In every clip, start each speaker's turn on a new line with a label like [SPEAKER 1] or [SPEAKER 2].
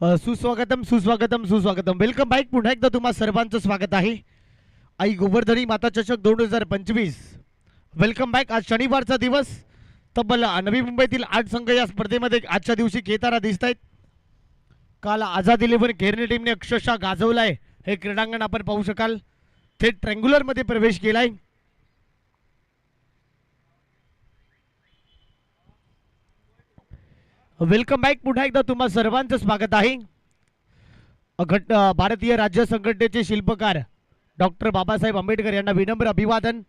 [SPEAKER 1] सुस्वागतम सुस्वागतम सुस्वागतम. Welcome back. पुन्हा एकदा तुम्हा सर्वांचं स्वागत आहे आई गोवर्धनी माता चषक 2025. Welcome back. आज शनिवारचा दिवस. तब्बल नवी मुंबईतील 8 संघ या स्पर्धेमध्ये आजच्या दिवशी खेळताना दिसत आहेत. काल आझाद 11 केरनी टीमने अक्षरशः गाजवलाय. हे क्रीडांगण आपण पाहू शकाल. थेट ट्रँग्युलर मध्ये प्रवेश केलाय. Welcome back. पुन्हा एकदा तुम्हा सर्वांचं स्वागत आहे. भारतीय राज्य संघटनेचे शिल्पकार डॉक्टर बाबासाहेब आंबेडकर यांना विनम्र अभिवादन.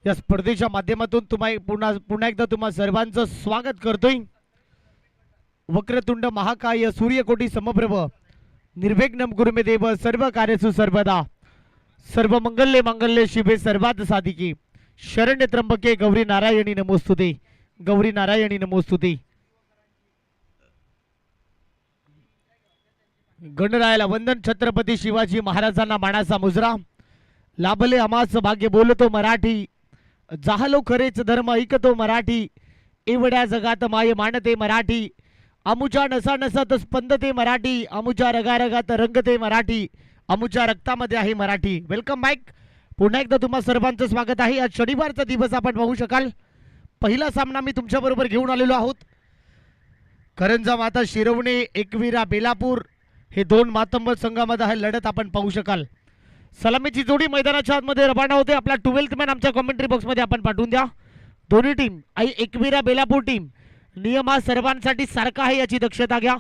[SPEAKER 1] या स्पर्धेच्या माध्यमातून पुन्हा एकदा तुम्हा सर्वांचं स्वागत करतोय. वक्रतुंड महाकाय सूर्यकोटी समप्रभ निर्विघ्नं कुरु मे देव सर्व कार्येषु सर्वदा सर्व मंगल्ये मांगल्ये शिवे सर्वार्थ साधिके शरण्य त्र्यंबके गौरी नारायणी नमोस्तुते. गौरी नारायणी नमोस्तुते. गणरायाला वंदन. छत्रपती शिवाजी महाराजांना मानाचा मुजरा. लाभले आमास भाग्य बोलतो मराठी. जाहलो खरेच धर्म ऐकतो मराठी. एवढ्या जगात माय मानते मराठी. अमुच्या नसा नसात स्पंदते मराठी. अमुच्या रगारगात रंगते मराठी. अमुच्या रक्तामध्ये आहे मराठी. Welcome back. पुन्हा एकदा तुम्हा सर्वांचं स्वागत आहे. आज शनिवारचा दिवस आपण पाहू शकाल. पहिला सामना मी तुमच्या बरोबर घेऊन आलेलो आहोत. करंजा माता शिरवणे एकवीरा बेलापूर हे दोन मातंबर संघामध्ये हा लढत आपण पाहू शकाल. सलामीची जोडी मैदानाच्या आतमध्ये रवाना होते. आपला 12th मॅन आमच्या कमेंट्री बॉक्समध्ये आपण पाठवून द्या. दोन्ही टीम आई एकवीरा बेलापूर टीम. नियम हा सर्वांसाठी सारखा आहे याची दक्षता घ्या.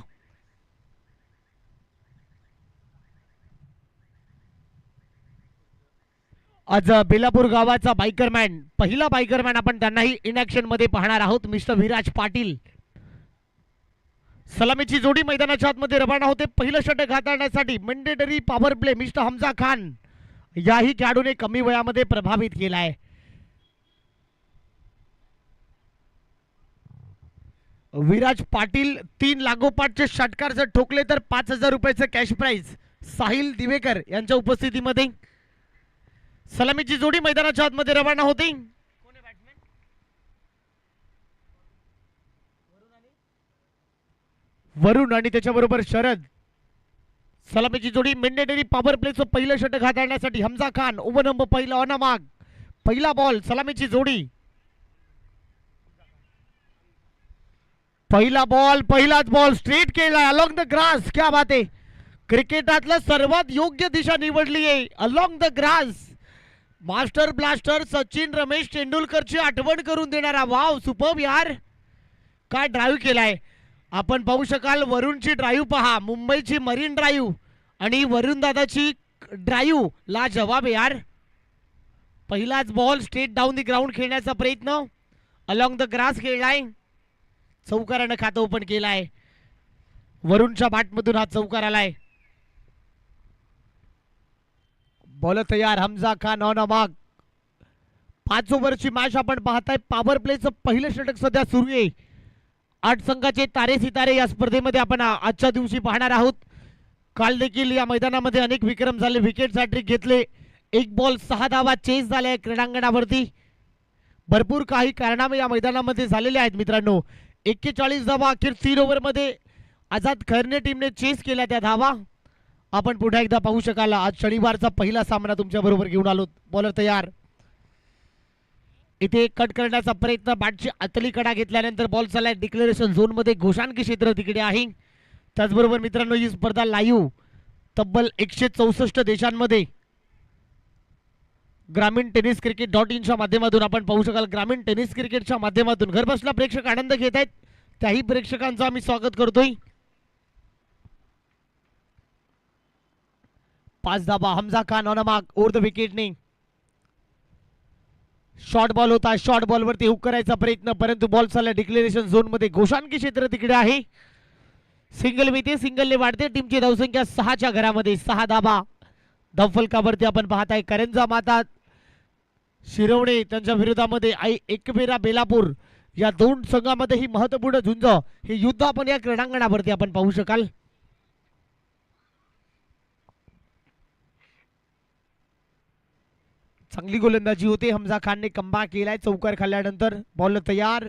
[SPEAKER 1] आज बेलापूर गावाचा बायकरमॅन पहिला बायकरमॅन आपण त्यांनाही इन ऍक्शन मध्ये पाहणार आहोत. मिस्टर विराज पाटील. सलामीची जोडी मैदानाच्या आतमध्ये रवाना होते. पहिलं षटक हाताळण्यासाठी mandatory power play mister Hamza Khan याही खेळाडूने कमी वयामध्ये प्रभावित केलाय. विराज पाटील 3 लागोपाठचे षटकार जर ठोकले तर 5000 रुपयाचं कॅश प्राइज साहिल दिवेकर यांच्या उपस्थितीमध्ये. सलामीची जोडी मैदानाच्या आतमध्ये रवाना होती. वरुण आणि त्याच्याबरोबर शरद. सलामीची जोडी मेंडेटरी पॉवर प्लेचं पहिलं षटक हाताळण्यासाठी हमजा खान ओव्हर पहिला ऑनामाग. पहिला बॉल. सलामीची जोडी. पहिला बॉल पहिलाच बॉल स्ट्रेट केलाय अलॉंग द ग्रास. क्या बात आहे. क्रिकेटातलं सर्वात योग्य दिशा निवडली आहे along the grass. Master blaster Sachin Ramesh तेंडुलकरची आठवण करून देणारा. वाव सुपर्ब यार. काय ड्राईव्ह केलाय. आपण पाहू शकाल वरुणची ड्राईव्ह पहा. मुंबईची मरीन ड्राईव्ह आणि वरुण दादाची ड्राईव्ह ला जवाब यार. पहिलाच ball straight down the ground खेळण्याचा प्रयत्न अलॉंग द ग्रास खेळलाय. चौकारानं खातं ओपन केलाय. वरुणच्या बॅटमधून हा चौकार आलाय. बॉल तयार. Hamza Khan on a mark. 5 ओव्हरची मॅच आपण पाहताय. पॉवर प्लेचं पहिलं षटक सध्या सुरू आहे. 8 संघाचे तारे सितारे या स्पर्धेमध्ये आपण आजच्या दिवशी पाहणार आहोत. काल देखील या मैदानामध्ये अनेक विक्रम झाले. विकेट हॅट्रिक घेतले. 1 बॉल 6 धावा चेस झाल्या क्रीडांगणावरती. भरपूर काही कारनामे या मैदानामध्ये झालेले आहेत मित्रांनो. 41 धावा अखेर 3 ओव्हरमध्ये आझाद खैरने टीमने चेस केल्या त्या धावा आपण पुन्हा एकदा पाहू शकाल. आज शनिवारचा पहिला सामना तुमच्या बरोबर घेऊन आलो. बॉलर तयार. इथे कट करण्याचा प्रयत्न. बॅटची आतली कडा घेतल्यानंतर बॉल चाललाय डिक्लेरेशन झोन मध्ये. घोषाणकी क्षेत्र तिकडे आहे. त्याचबरोबर मित्रांनो ही स्पर्धा लाईव्ह तब्बल 164 देशांमध्ये ग्रामीण टेनिस क्रिकेट.in च्या माध्यमातून आपण पाहू शकाल. ग्रामीण टेनिस क्रिकेटच्या माध्यमातून घरबसल्या प्रेक्षक आनंद घेत आहेत. त्याही प्रेक्षकांचं आम्ही स्वागत करतोय. 5 धाबा. Hamza Khan on a mark over the विकेटने. शॉर्ट बॉल होता. शॉर्ट बॉलवरती हुक करायचा प्रयत्न परंतु बॉल चालला डिक्लेरेशन झोन मध्ये. घोषाणकी क्षेत्र तिकडे आहे. सिंगल मिळते. सिंगलने वाढते. टीमची धावसंख्या 6च्या घरामध्ये. 6 धाबा. धावफलकावरती आपण पाहताय करंजा माता शिरवणे त्यांच्या विरोधामध्ये आई एकवीरा बेलापूर या दोन संघामध्ये ही महत्वपूर्ण झुंज हे युद्ध आपण या क्रीडांगणावरती आपण पाहू शकाल. चांगली गोलंदाजी होते. हमजा खानने कमबॅक केलाय चौकार खाल्ल्यानंतर. बॉल तयार.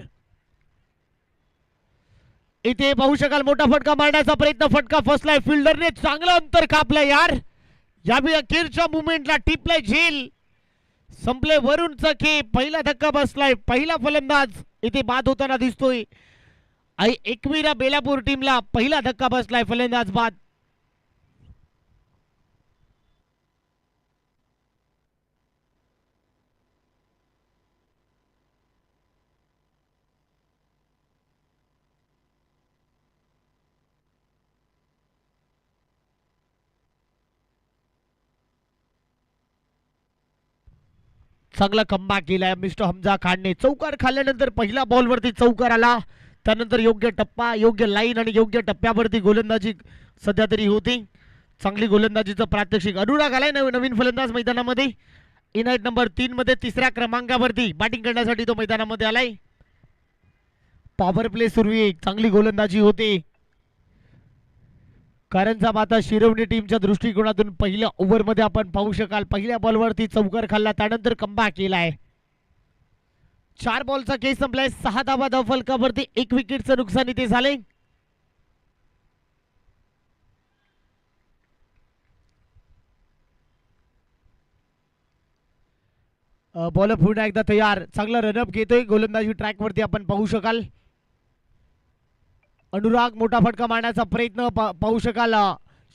[SPEAKER 1] इथे पाहू शकाल मोठा फटका मारण्याचा प्रयत्न, फटका फसलाय, फिल्डरने चांगलं अंतर कापलं यार. यावेळी अखेरच्या मुवमेंटला टिपलाय झेल, संपले वरुणचा खेळ. पहिला धक्का बसलाय, पहिला फलंदाज इथे बाद होताना दिसतोय. आई एकविरा बेलापूर टीमला पहिला धक्का बसलाय, फलंदाज बाद. चांगला कमबॅक केलाय मिस्टर हमजा खानने. चौकार खाल्ल्यानंतर पहिल्या बॉलवरती चौकार आला, त्यानंतर योग्य टप्पा, योग्य लाईन आणि योग्य टप्प्यावरती गोलंदाजी सध्या तरी होती. चांगली गोलंदाजीचं प्रात्यक्षिक. अनुराग आलाय नवीन फलंदाज मैदानामध्ये. इनायत नंबर 3 मध्ये तिसऱ्या क्रमांकावरती बॅटिंग करण्यासाठी तो मैदानामध्ये आलाय. पॉवर प्ले सुरू आहे, चांगली गोलंदाजी होते. कारंजा माता शिरवणी टीमच्या दृष्टिकोनातून पहिल्या ओव्हरमध्ये आपण पाहू शकाल पहिल्या बॉलवरती चौकार खाल्ला, त्यानंतर कमबॅक केलाय. 4 बॉलचा खेळ संपलाय. 6 धावा धावफलकावरती 1 विकेटचं नुकसान इथे झाले. बॉलर पुन्हा एकदा तयार, चांगला रनअप घेतोय गोलंदाजी ट्रॅकवरती आपण पाहू शकाल. अनुराग मोठा फटका मारण्याचा प्रयत्न पाहू शकाल.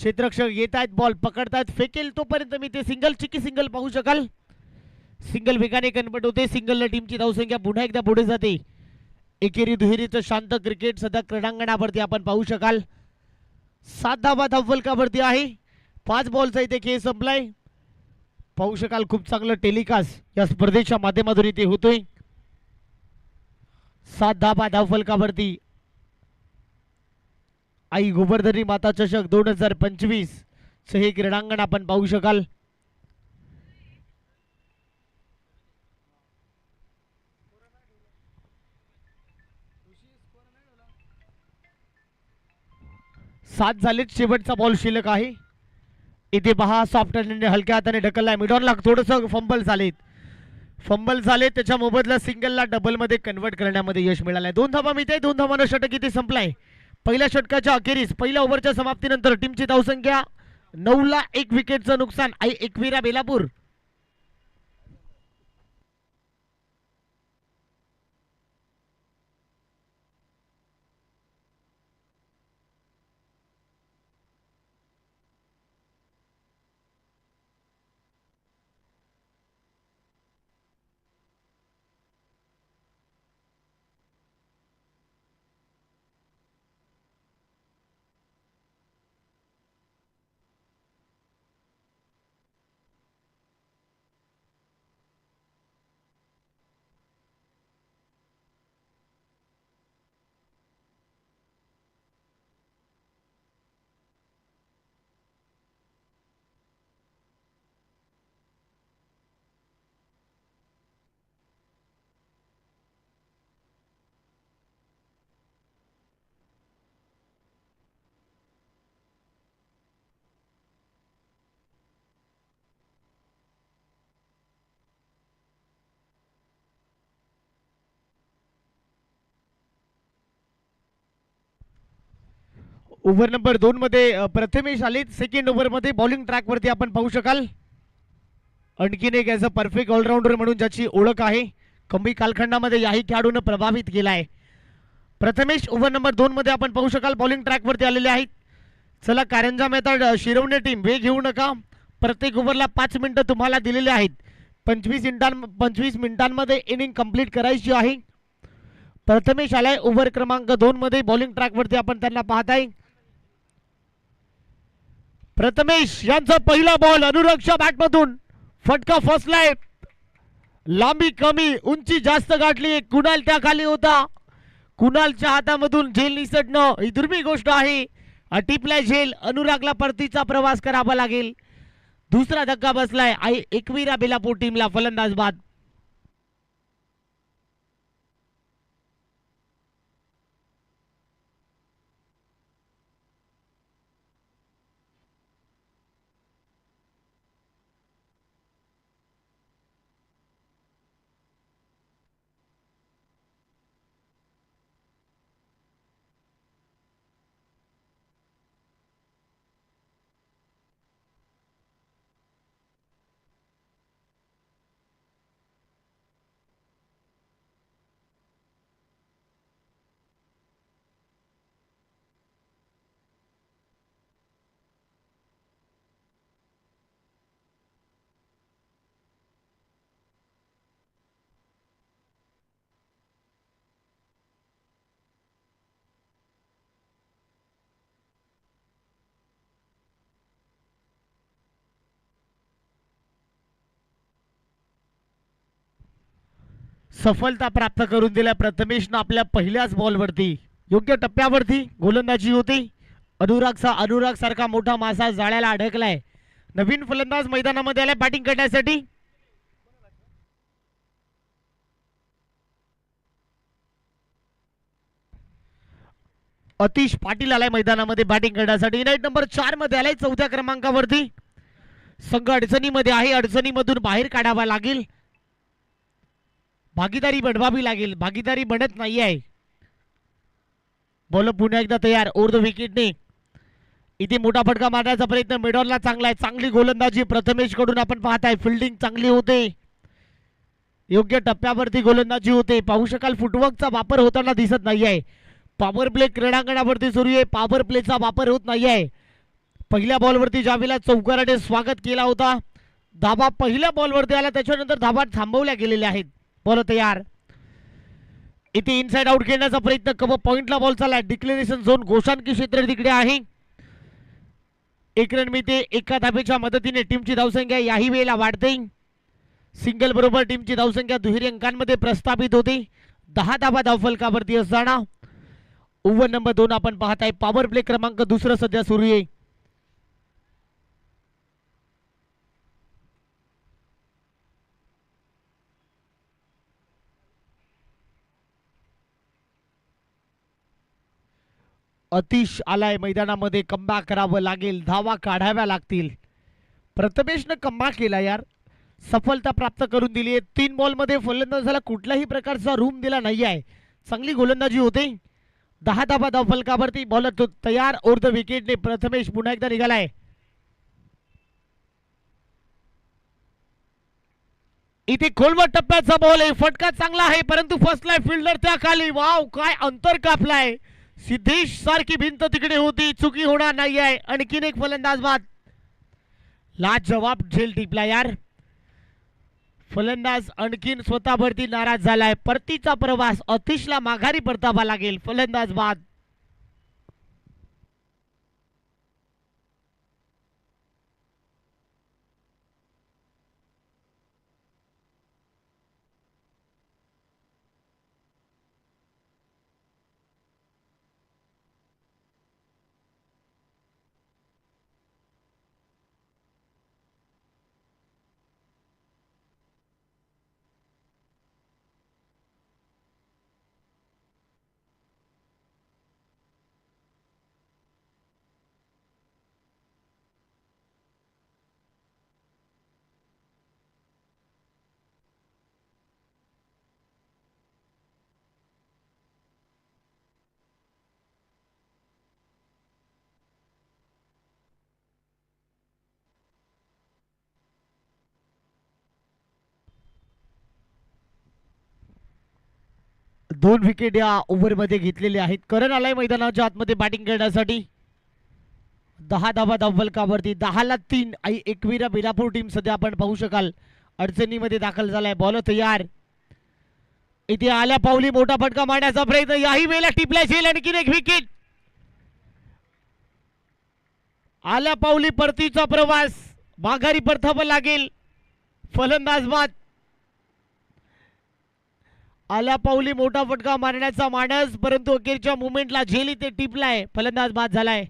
[SPEAKER 1] क्षेत्ररक्षक येत आहेत, बॉल पकडतायत, फेकेल तोपर्यंत मी ते सिंगल, चिकी सिंगल पाहू शकाल. सिंगल वेगाने कन्वर्ट होते, सिंगल टीमची धावसंख्या पुन्हा एकदा पुढे जाते. एकेरी दुहेरीचं शांत क्रिकेट सध्या क्रीडांगणावरती आपण पाहू शकाल. 7 धावा धावफलकावरती आहे. 5 बॉलचा इथे खेळ संपलाय. पाहू शकाल खूप चांगलं टेलिकास्ट या स्पर्धेच्या माध्यमातून इथे होतोय. 7 धावा धावफलकावरती आई गोवर्धनी माता चषक 2025 हे क्रीडांगण आपण पाहू शकाल. सात झालेत, शेवटचा बॉल शिल्लक आहे. इथे पहा सॉफ्ट हँडने हलक्या हाताने ढकललाय मिडॉनला. थोडंसं फंबल झाले, त्याच्या मोबदला सिंगलला डबल मध्ये कन्वर्ट करण्यामध्ये यश मिळालंय. 2 धावा मिळते, 2 धावांना षटक इथे संपलाय. पहिल्या षटकाच्या अखेरीस पहिल्या ओव्हरच्या समाप्तीनंतर टीमची धावसंख्या 9 ला 1 विकेटचं नुकसान. आई एकविरा बेलापूर. ओव्हर नंबर 2 मध्ये प्रथमेश आले. सेकंड ओव्हर मध्ये बॉलिंग ट्रॅक वरती आपण पाहू शकाल. आणखीन एक ॲज अ परफेक्ट ऑलराऊंडर म्हणून ज्याची ओळख आहे, कमी कालखंडामध्ये याही खेळाडूने प्रभावित केलाय. प्रथमेश ओव्हर नंबर 2 मध्ये आपण पाहू शकाल बॉलिंग ट्रॅक वरती आलेले आहेत. चला कारंजा मेहता शिरवणे टीम वेग घेऊ नका. प्रत्येक ओव्हरला 5 मिनिटं तुम्हाला दिलेले आहेत. 25 मिनिटांमध्ये इनिंग कंप्लीट करायची आहे. प्रथमेश आलाय ओव्हर क्रमांक 2 मध्ये. बॉलिंग ट्रॅक वरती आपण त्यांना पाहताय. प्रथमेश यांचा पहिला बॉल अनुरागच्या बॅटमधून फटका फसलाय. लांबी कमी, उंची जास्त गाठली. कुणाल त्या खाली होता. कुणालच्या हातामधून झेल निसटणं ही दुर्मिळ गोष्ट आहे. टिपलाय झेल. अनुरागला परतीचा प्रवास करावा लागेल. दुसरा धक्का बसलाय. आई एकविरा बेलापूर टीमला फलंदाज बाद. सफलता प्राप्त करून दिल्या प्रथमेशनं आपल्या पहिल्याच बॉलवरती. योग्य टप्प्यावरती गोलंदाजी होती. अनुराग सारखा मोठा मासा जाळ्याला अडकलाय. नवीन फलंदाज मैदानामध्ये आलाय बॅटिंग करण्यासाठी. अतिश पाटील आलाय मैदानामध्ये बॅटिंग करण्यासाठी. नाईट नंबर 4 मध्ये आलाय 4थ्या क्रमांकावरती. संघ अडचणीमध्ये आहे. अडचणीमधून बाहेर काढावा लागेल. भागीदारी बनवावी लागेल. भागीदारी बनत नाही आहे. बॉल पुन्हा एकदा तयार ओव्हर द विकेटने. इथे मोठा फटका मारण्याचा प्रयत्न मिडॉनला चांगला आहे. चांगली गोलंदाजी प्रथमेश कडून आपण पाहताय. फिल्डिंग चांगली होते. योग्य टप्प्यावरती गोलंदाजी होते. पाहू शकाल फुटवर्कचा वापर होताना दिसत नाही आहे. पॉवर प्ले क्रीडांगणावरती सुरू आहे. पॉवर प्लेचा वापर होत नाही आहे. पहिल्या बॉलवरती ज्यावेळेला चौकाराने स्वागत केला होता, धाबा पहिल्या बॉलवरती आला, त्याच्यानंतर धाबा थांबवल्या गेलेल्या आहेत. बॉल तयार. इथे इनसाइड आउट खेळण्याचा प्रयत्न. कम पॉइंटला बॉल चालला. डिक्लेरेशन झोन गोशांकी क्षेत्र तिकडे आहे. 1 रन मिळते. एका धाबेच्या मदतीने टीमची धावसंख्या याही वेळेला वाढते. सिंगल बरोबर टीमची धावसंख्या दुहेरी अंकांमध्ये प्रस्थापित होते. 10 धाबा धावफलकावरती असताना ओव्हर नंबर 2 आपण पाहताय. पॉवर प्ले क्रमांक 2 सध्या सुरू आहे. अतिश आलाय मैदानामध्ये. कमबॅक करावं लागेल. धावा काढाव्या लागतील. प्रथमेशनं कमबॅक केला यार. सफलता प्राप्त करून दिली आहे. 3 बॉलमध्ये फलंदाजाला कुठल्याही प्रकारचा रूम दिला नाही आहे. चांगली गोलंदाजी होते. 10 धाबा धावफलकावरती. बॉल तयार ओव्हर द विकेटने. प्रथमेश पुन्हा एकदा निघालाय. इथे खोलवर टप्प्याचा बॉल आहे. फटका चांगला आहे परंतु फसलाय फिल्डर त्या खाली. वाव, काय अंतर कापलाय. सिद्धेश सारखी भिंत तिकडे होती. चुकी होणार नाही आहे. आणखीन एक फलंदाज बाद. लाजवाब झेल टिपला यार. फलंदाज आणखीन स्वतःवरती नाराज झालाय. परतीचा प्रवास. अतिशला माघारी परतावा लागेल. फलंदाज बाद. दोन विकेट या ओव्हर मध्ये घेतलेले आहेत. करण आलाय मैदानाच्या आतमध्ये बॅटिंग करण्यासाठी. 10 धावा धावफलकावरती. 10ला 3. एकविरा बेलापूर टीम सध्या आपण पाहू शकाल अडचणीमध्ये दाखल झालाय. बॉल तयार. इथे आल्या पावली मोठा फटका मारण्याचा प्रयत्न. याही वेळेला टिपल्या जाईल. आणखीन एक विकेट. आल्या पावली परतीचा प्रवास. माघारी परतावं लागेल. फलंदाज बाद. आल्या पावली मोठा फटका मारण्याचा मानस परंतु अखेरच्या मुवमेंटला झेली ते टिपलाय. फलंदाज बाद झालाय.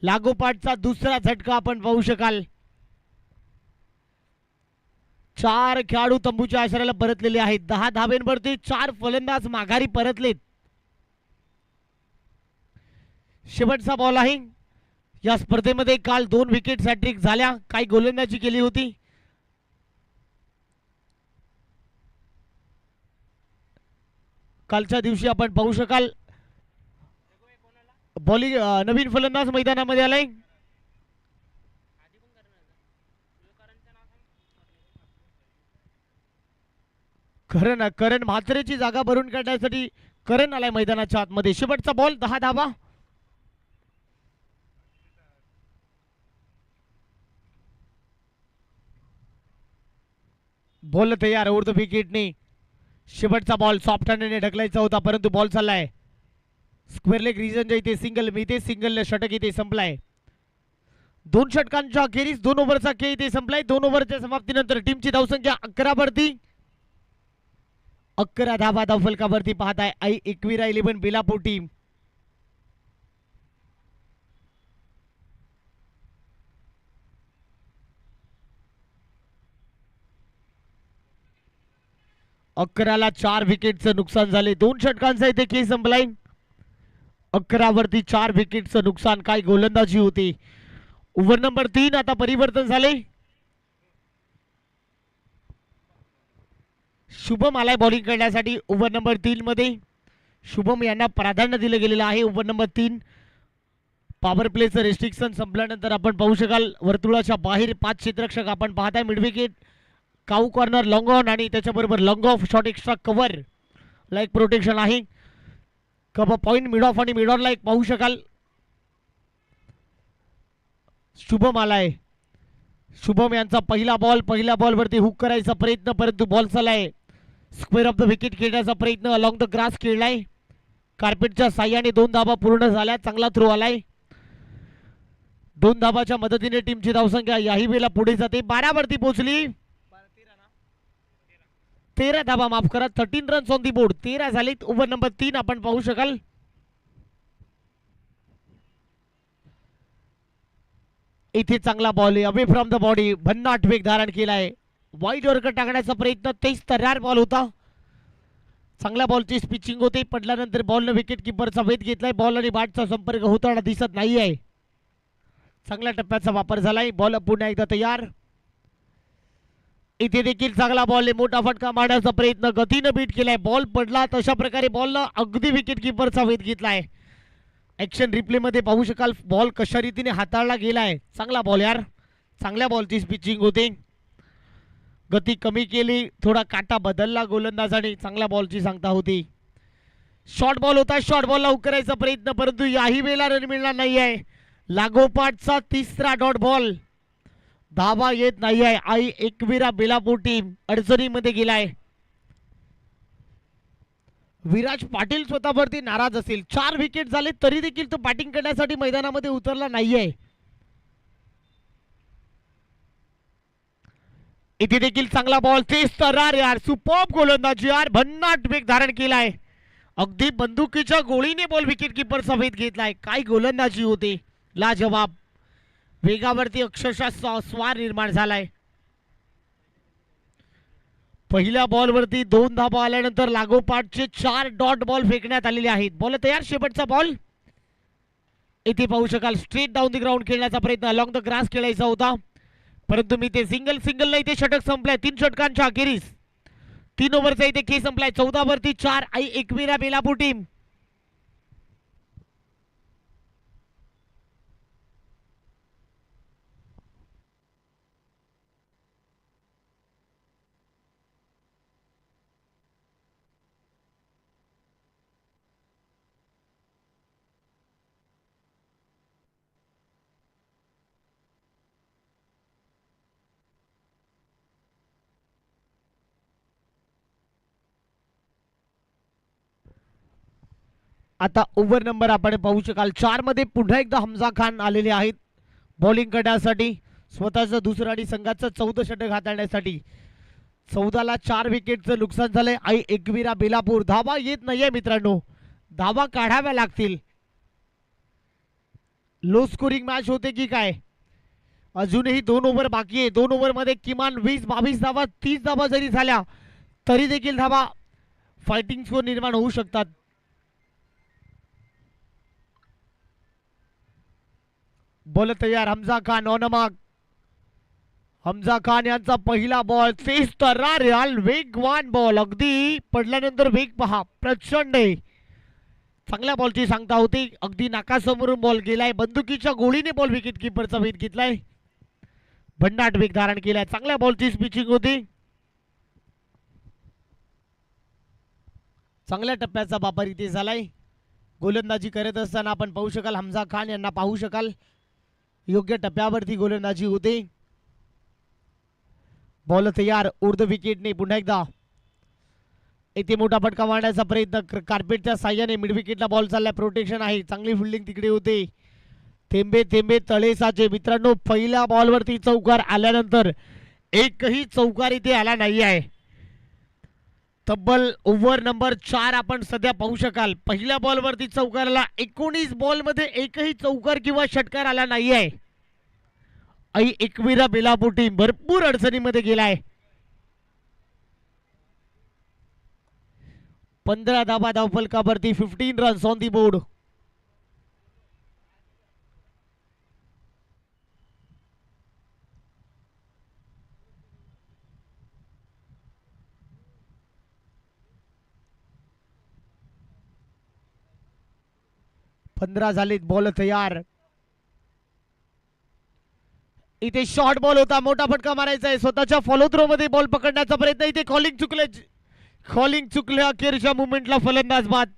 [SPEAKER 1] लागोपाठचा दुसरा झटका आपण पाहू शकाल. 4 खेळाडू तंबूच्या आश्रयाला परतलेले आहेत. 10 धाब्यांवरती 4 फलंदाज माघारी परतलेत. शेवटचा बॉल आहे. या स्पर्धेमध्ये काल 2 विकेट हॅट्रिक झाल्या. काही गोलंदाजी केली होती. कालच्या दिवशी आपण पाहू शकाल बॉलिंग नवीन फलंदाज मैदानामध्ये आलाय. करण म्हात्रेची जागा भरून काढण्यासाठी करण आलाय मैदानाच्या आतमध्ये. शेवटचा बॉल. 10 धावा. बॉल तयार ओव्हर द विकेटने. शेवटचा बॉल सॉफ्ट हँडने ढकलायचा होता परंतु बॉल चाललाय. स्क्वेअर लेग रिजनच्या इथे सिंगल मिळते. सिंगल षटक इथे संपलाय. 2 षटकांच्या अखेरीस 2 ओव्हरचा खेळ इथे संपलाय. 2 ओव्हरच्या समाप्तीनंतर टीमची धावसंख्या 11 वरती. 11 धावा धावफलकावरती पाहत आहे आई एकविरा 11 बेलापूर टीम. अकराला 4 विकेटचं नुकसान झाले. 2 षटकांचा इथे खेळ संपलाय. 11 वरती 4 विकेटचं नुकसान. काय गोलंदाजी होती. ओव्हर नंबर 3 आता परिवर्तन झाले. शुभम आलाय बॉलिंग करण्यासाठी. ओव्हर नंबर 3 मध्ये शुभम यांना प्राधान्य दिलं गेलेलं आहे. ओव्हर नंबर 3 पॉवर प्लेचं रेस्ट्रिक्शन संपल्यानंतर आपण पाहू शकाल वर्तुळाच्या बाहेर 5 क्षेत्ररक्षक आपण पाहताय. Mid wicket, cow corner, long on आणि त्याच्याबरोबर long of, short extra cover, like protection आहे. कव्हर पॉइंट, मिड ऑफ आणि मिड ऑन लाईक पाहू शकाल. शुभम आलाय. शुभम यांचा पहिला बॉल वरती हुक करायचा प्रयत्न, परंतु बॉल चालाय. स्क्वेअर ऑफ द विकेट खेळण्याचा प्रयत्न अलॉंग द ग्रास खेळलाय. कार्पेटच्या साह्याने 2 धावा पूर्ण झाल्या. चांगला थ्रो आलाय. 2 धावाच्या मदतीने टीमची धावसंख्या याही वेळेला पुढे जाते. 12 वरती पोहोचली. 13 धावा, माफ करा, 13 रन्स ऑन दी बोर्ड. 13 झालीत. ओव्हर नंबर 3 आपण पाहू शकाल. इथे चांगला बॉल आहे. अवे फ्रॉम द बॉडी, भन्नाट वेग धारण केलाय. वाईड वर्क टाकण्याचा प्रयत्न, तेच तर्रार बॉल होता. चांगल्या बॉलची पिचिंग होते. पडल्यानंतर बॉलनं विकेट किपरचा वेध घेतलाय. बॉल आणि बॅटचा संपर्क होताना दिसत नाहीये. चांगल्या टप्प्याचा वापर झालाय. बॉल पुन्हा एकदा तयार. इथे देखील चांगला बॉल आहे. मोठा फटका मारण्याचा प्रयत्न, गतीनं बीट केलाय. बॉल पडला तशा प्रकारे बॉलनं अगदी विकेट किपरचा वेध घेतलाय. ऍक्शन रिप्ले मध्ये पाहू शकाल बॉल कशा रीतीने हाताळला गेलाय. चांगला बॉल यार. चांगल्या बॉलची पिचिंग होते. गती कमी केली, थोडा काटा बदलला गोलंदाजाने. चांगल्या बॉलची सांगता होती. शॉर्ट बॉल होता. शॉर्ट बॉलला हुक करायचा प्रयत्न, परंतु याही वेळेला रन मिळणार नाहीये. लागोपाठचा 3रा डॉट बॉल. धावा येत नाहीये. आई एकविरा बेलापूर टीम अडचणीमध्ये गेलाय. विराज पाटील स्वतःवरती नाराज असेल. 4 विकेट झाले तरी देखील तो बॅटिंग करण्यासाठी मैदानामध्ये उतरला नाहीये. इथे देखील चांगला बॉल, तेच तरार यार. सुपर्ब गोलंदाजी यार. भन्नाट वेग धारण केलाय. अगदी बंदुकीच्या गोळीने बॉल विकेट किपरचा वेध घेतलाय. काय गोलंदाजी होते, लाजवाब. वेगावरती अक्षरशः स्वार निर्माण झालाय. पहिल्या बॉलवरती 2 धावा आल्यानंतर लागोपाठचे 4 डॉट बॉल फेकण्यात आलेले आहेत. बॉल तयार. शेवटचा बॉल इथे पाहू शकाल. स्ट्रेट डाऊन द ग्राउंड खेळण्याचा प्रयत्न, अलॉंग द ग्रास खेळायचा होता, परंतु मी ते सिंगल इथे षटक संपलाय. 3 षटकांच्या अखेरीस 3 ओव्हरचा इथे खेळ संपलाय. 14 वरती 4 आई एकविरा बेलापूर टीम. आता ओव्हर नंबर आपण पाहू शकाल 4 मध्ये पुन्हा एकदा हमजा खान आलेले आहेत बॉलिंग करण्यासाठी. स्वतःचं दुसरं आणि संघाचं 14 षटक हाताळण्यासाठी. 14ला 4 विकेटचं नुकसान झालंय आई एकविरा बेलापूर. धावा येत नाहीये मित्रांनो. धावा काढाव्या लागतील. लो स्कोरिंग मॅच होते की काय. अजूनही 2 ओव्हर बाकी आहे. 2 ओव्हर मध्ये किमान 20-22 धावा, 30 धावा जरी झाल्या तरी देखील धावा फायटिंग स्कोर निर्माण होऊ शकतात. बॉल तयार. Hamza Khan on mark. हमजा खान यांचा पहिला बॉल, तेज तर्रार याल. वेगवान बॉल. अगदी पडल्यानंतर वेग पहा, प्रचंड आहे. चांगल्या बॉलची सांगता होती. अगदी नाकासमोरून बॉल गेलाय. बंदुकीच्या गोळीने बॉल विकेट किपरचा वेध घेतलाय. भन्नाट वेग धारण केलाय. चांगल्या बॉलची पिचिंग होती. चांगल्या टप्प्याचा वापर इथे झालाय. गोलंदाजी करत असताना आपण पाहू शकाल हमजा खान यांना पाहू शकाल योग्य टप्प्यावरती गोलंदाजी होते. बॉल तयार. उर्ध विकेटने पुन्हा एकदा इथे मोठा फटका मारण्याचा प्रयत्न. कार्पेटच्या साह्याने मिड विकेटला बॉल चाललाय. प्रोटेक्शन आहे. चांगली फिल्डिंग तिकडे होते. थेंबे थेंबे तळे साचे. मित्रांनो पहिल्या बॉलवरती चौकार आल्यानंतर एकही चौकार इथे आला नाही आहे. तब्बल ओव्हर नंबर 4 आपण सध्या पाहू शकाल. पहिल्या बॉलवरती चौकाराला 19 बॉलमध्ये एकही चौकार किंवा षटकार आला नाहीये. आई एकविरा बेलापूर टीम भरपूर अडचणीमध्ये गेलाय. 15 धाबा धावफलकावरती 15 रन्स ऑन दी बोर्ड. पंधरा झालीत बॉल तयार. इथे शॉर्ट बॉल होता, मोठा फटका मारायचा आहे. स्वतःच्या फॉलो थ्रो मध्ये बॉल पकडण्याचा प्रयत्न. इथे कॉलिंग चुकले अखेरच्या मुवमेंटला फलंदाज बाद.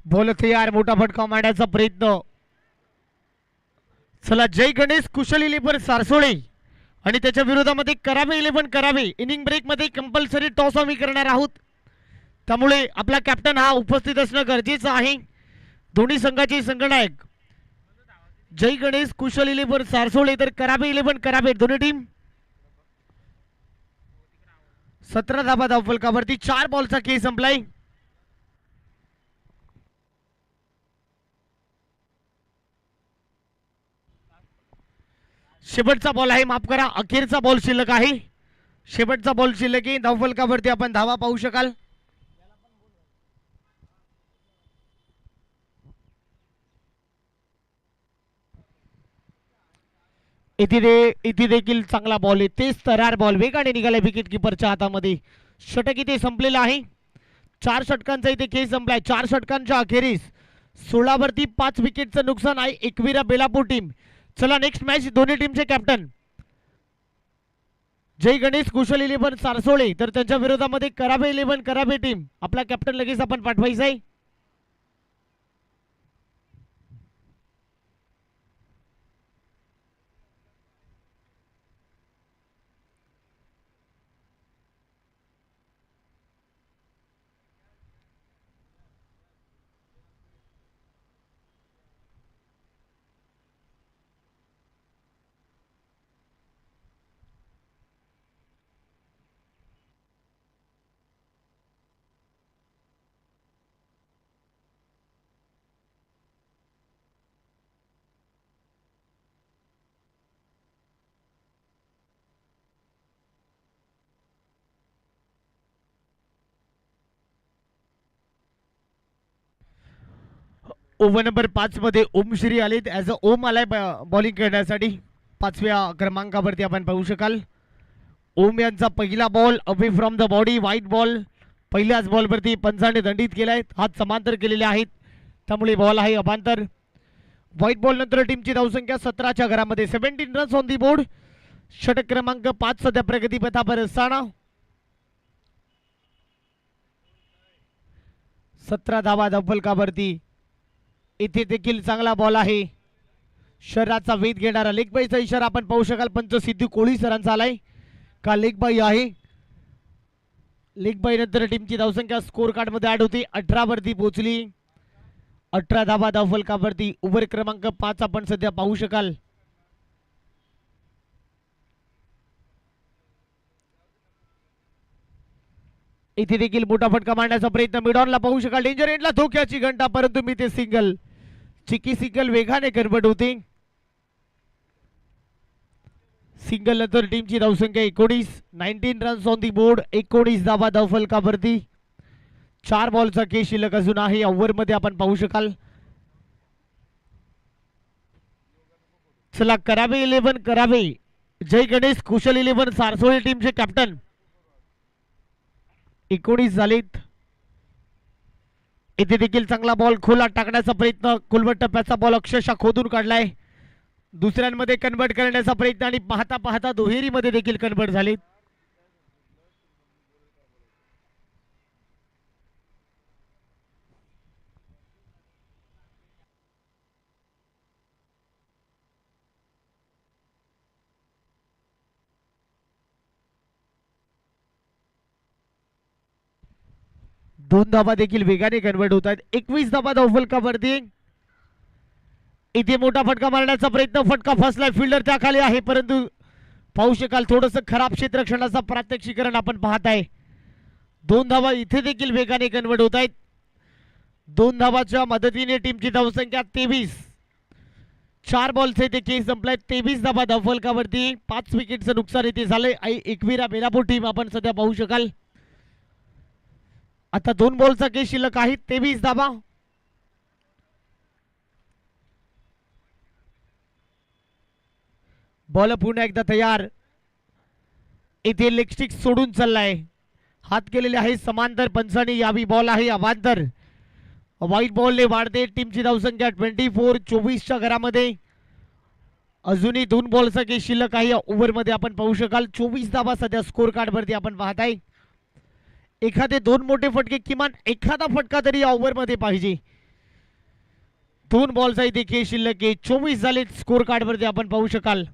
[SPEAKER 1] बॉल तयार, मोठा फटका मारण्याचा प्रयत्न. चला जय गणेश कुशल 11 सारसोळे आणि त्याच्या विरोधामध्ये करावे 11 करावे. इनिंग ब्रेक मध्ये कंपल्सरी टॉस आम्ही करणार आहोत, त्यामुळे आपला कॅप्टन हा उपस्थित असणं गरजेचं आहे. दोन्ही संघाचे संघनायक जय गणेश कुशल 11 सारसोळे तर करावे 11 करावे दोन्ही टीम. 17 धाबा धावफलकावरती 4 बॉलचा खेळ संपलाय. शेवटचा बॉल आहे, माफ करा अखेरचा बॉल शिल्लक आहे. शेवटचा बॉल शिल्लक आहे. धावफलकावरती आपण धावा पाहू शकाल. इथे देखील चांगला बॉल आहे. तेच तरार बॉल वेगाने निघालाय विकेट किपरच्या हातामध्ये. षटक इथे संपलेला आहे. 4 षटकांचा इथे खेळ संपलाय. 4 षटकांच्या अखेरीस 16 वरती 5 विकेटचं नुकसान आहे एकविरा बेलापूर टीम. चला नेक्स्ट मॅच दोन्ही टीमचे कॅप्टन जय गणेश कुशल 11 सारसोळे तर त्यांच्या विरोधामध्ये करावे 11 करावे टीम. आपला कॅप्टन लगेच आपण पाठवायचा आहे. ओव्हर नंबर 5 मध्ये ओमश्री आलेत. ऍज अ ओम आलाय बॉलिंग करण्यासाठी. 5व्या क्रमांकावरती आपण पाहू शकाल. ओम यांचा पहिला ball away from the body white ball. पहिल्याच बॉलवरती पंचाने दंडित केलाय. हात समांतर केलेले आहेत, त्यामुळे बॉल आहे अभांतर. व्हाईट बॉल नंतर टीमची धावसंख्या 17च्या घरामध्ये 17 रन्स ऑन दी बोर्ड. षटक क्रमांक 5 सध्या प्रगतीपथावर असताना 17 धावा धावफलकावरती. इथे देखील चांगला बॉल आहे. शरीराचा वेध घेणारा लेग बाईचा इशारा आपण पाहू शकाल. पंच सिद्धू कोळी सरांचा आलाय का लेग बाई आहे. लेग बाई नंतर टीमची धावसंख्या स्कोर कार्ड मध्ये ऍड होती. 18 वरती पोहोचली. 18 धावा धावफलकावरती. ओव्हर क्रमांक 5 आपण सध्या पाहू शकाल. इथे देखील मोठा फटका मारण्याचा प्रयत्न. मिडॉनला पाहू शकाल. डेंजर एंडला धोक्याची घंटा, परंतु मी ते सिंगल चिकी सिंगल वेगाने कन्वर्ट होते. सिंगल नंतर टीमची धावसंख्या 19. 19 रन्स ऑन दी बोर्ड. 19 धावा धावफलकावरती. 4 बॉलचा खेळ शिल्लक अजून आहे ओव्हरमध्ये आपण पाहू शकाल. चला करावे 11 करावे. जय गणेश कुशल 11 सारसोळी टीमचे कॅप्टन. 19 झालेत. इथे देखील चांगला बॉल खोला टाकण्याचा प्रयत्न. खोलवर टप्प्याचा बॉल अक्षरशः खोदून काढलाय. दुसऱ्यांमध्ये कन्वर्ट करण्याचा प्रयत्न आणि पाहता पाहता दुहेरीमध्ये देखील कन्वर्ट झाले. दोन धावा देखील वेगाने कन्वर्ट होत आहेत. 21 धावा धावफलकावरती. इथे मोठा फटका मारण्याचा प्रयत्न. फटका फसलाय. फिल्डर त्या खाली आहे परंतु पाहू शकाल थोडस खराब क्षेत्ररक्षणाचा प्रात्यक्षिकरण आपण पाहत आहे. 2 धावा इथे देखील वेगाने कन्वर्ट होत आहेत. 2 धावाच्या मदतीने टीमची धावसंख्या 23. 4 बॉलचे ते खेळ संपलाय. 23 धावा धावफलकावरती. 5 विकेटचं नुकसान इथे झालंय. एकविरा बेलापूर टीम आपण सध्या पाहू शकाल. आता 2 बॉलचा खेळ शिल्लक आहे. 23 धावा. बॉल पुन्हा एकदा तयार. इथे लेग स्टिक सोडून चाललाय. हात केलेले आहे समांतर. पंचाने यावी. बॉल आहे अवांतर. व्हाईट बॉलने वाढते टीमची धावसंख्या 24. 24च्या घरामध्ये अजूनही 2 बॉलचा खेळ शिल्लक आहे. ओव्हरमध्ये आपण पाहू शकाल 24 धावा सध्या स्कोर कार्ड वरती आपण पाहताय. एखादे 2 मोठे फटके किमान एखादा फटका तरी या ओव्हरमध्ये पाहिजे. 2 बॉलचा इथे खेळ शिल्लक आहे. 24 झाले स्कोर कार्ड वरती आपण पाहू शकाल.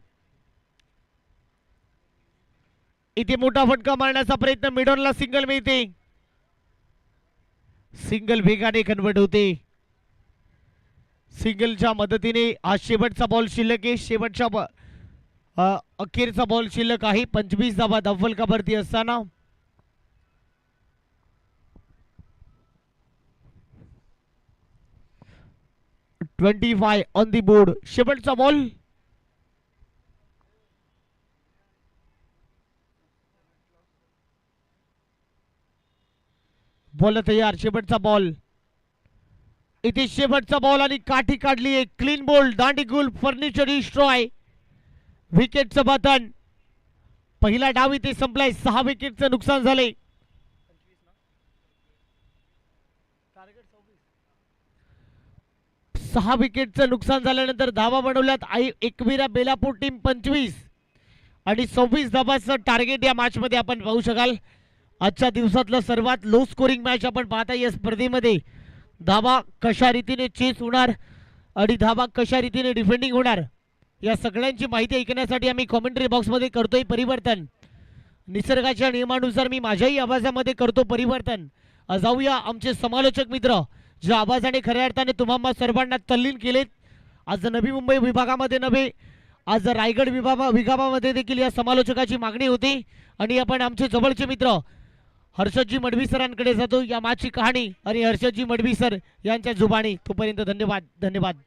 [SPEAKER 1] इथे मोठा फटका मारण्याचा प्रयत्न. मिडॉनला सिंगल मिळते. सिंगल वेगाने कन्वर्ट होते. सिंगलच्या मदतीने हा शेवटचा बॉल शिल्लक आहे. शेवटच्या अखेरचा बॉल शिल्लक आहे. 25 धावा धावफलकावरती असताना $25 ऑन दी बोर्ड. शेवटचा बॉल. बॉल तयार. शेवटचा बॉल. इथे शेवटचा बॉल आणि काठी काढली. एक क्लीन बॉल. दांडीगुल फर्निचर डिस्ट्रॉय. विकेटचं बटन. पहिला डाव इथे संपलाय. 6 विकेटचं नुकसान झाले. 6 विकेटचं नुकसान झाल्यानंतर धावा बनवल्यात. एकविरा बेलापूर टीम 25 आणि 26 धावांचं टार्गेट या मॅच मध्ये आपण पाहू शकाल. आजच्या दिवसातलं सर्वात लो स्कोरिंग मॅच आपण पाहता. या स्पर्धेमध्ये धावा कशा रीतीने चेस होणार आणि धावा कशा रीतीने डिफेंडिंग होणार या सगळ्यांची माहिती ऐकण्यासाठी आम्ही कॉमेंट्री बॉक्समध्ये करतोय परिवर्तन. निसर्गाच्या नियमानुसार मी माझ्याही आवाजामध्ये करतो परिवर्तन. जाऊया आमचे समालोचक मित्र ज्या आवाजाने खऱ्या अर्थाने तुम्हाला सर्वांना तल्लीन केलेत. आज नवी मुंबई विभागामध्ये नव्हे, आज रायगड विभागामध्ये देखील या समालोचकाची मागणी होती आणि आपण आमचे जवळचे मित्र हर्षदजी मडवी सरांकडे जातो या मॅचची कहाणी आणि हर्षदजी मडवी सर यांच्या जुबानी. तोपर्यंत धन्यवाद. धन्यवाद.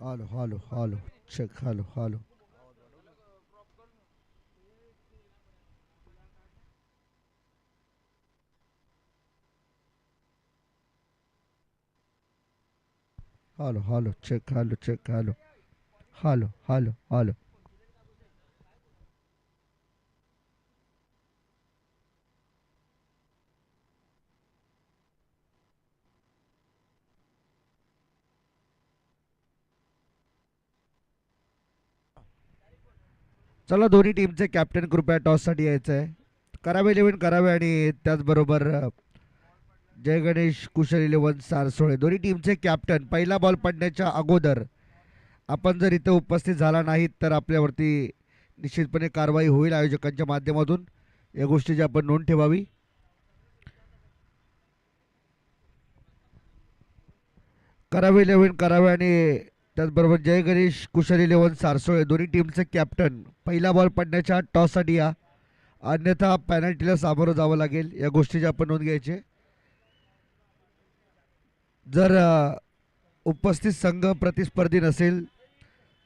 [SPEAKER 2] Halo, halo, halo. Check, halo, halo. Hello hello check hello check hello hello hello hello. चला दोन्ही टीमचे कॅप्टन कृपया टॉससाठी यायचं आहे. करावे इलेव्हन करावे आणि त्याचबरोबर जय गणेश कुशल इलेव्हन सारसोळे दोन्ही टीमचे कॅप्टन पहिला बॉल पडण्याच्या अगोदर आपण जर इथं उपस्थित झाला नाहीत तर आपल्यावरती निश्चितपणे कारवाई होईल आयोजकांच्या माध्यमातून. या गोष्टीची आपण नोंद ठेवावी. करावे इलेव्हन करावे आणि त्याचबरोबर जय गणेश कुशल इलेव्हन सारसोळे दोन्ही टीमचे कॅप्टन पहिला बॉल पडण्याच्या टॉससाठी या, अन्यथा पेनल्टीला सामोरं जावं लागेल. या गोष्टीची आपण नोंद घ्यायची. जर उपस्थित संघ प्रतिस्पर्धी नसेल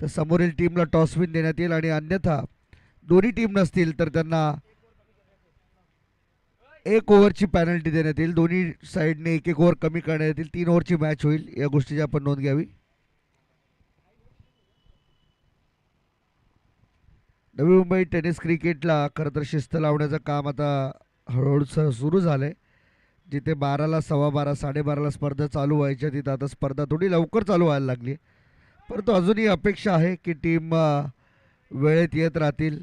[SPEAKER 2] तर समोरील टीमला टॉस विन देण्यात येईल आणि अन्यथा दोन्ही टीम नसतील तर त्यांना एक ओव्हरची पॅनल्टी देण्यात येईल. दोन्ही साईडने एक एक ओव्हर कमी करण्यात येतील. 3 ओव्हरची मॅच होईल. या गोष्टीची आपण नोंद घ्यावी. नवी मुंबई टेनिस क्रिकेटला खरं तर शिस्त लावण्याचं काम आता हळूहळू सुरू झालंय. जिथे 12ला 12:15 12:30ला स्पर्धा चालू व्हायच्या तिथं आता स्पर्धा थोडी लवकर चालू व्हायला लागली. परंतु अजूनही अपेक्षा आहे की टीम वेळेत येत राहतील.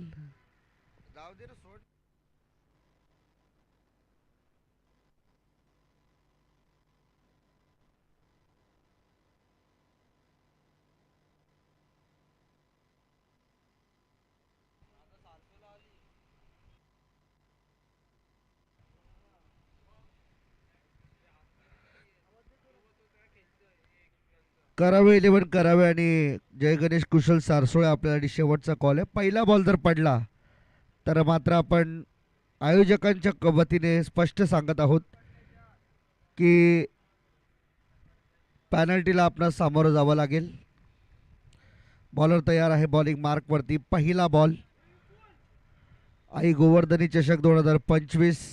[SPEAKER 2] करावे इलेव्हन करावे आणि जय गणेश कुशल सारसोळे आपल्यासाठी शेवटचा कॉल आहे. पहिला बॉल जर पडला तर मात्र आपण आयोजकांच्या वतीने स्पष्ट सांगत आहोत की पॅनल्टीला आपणास सामोरं जावं लागेल. बॉलर तयार आहे बॉलिंग मार्कवरती. पहिला बॉल आई गोवर्धनी चषक 2025.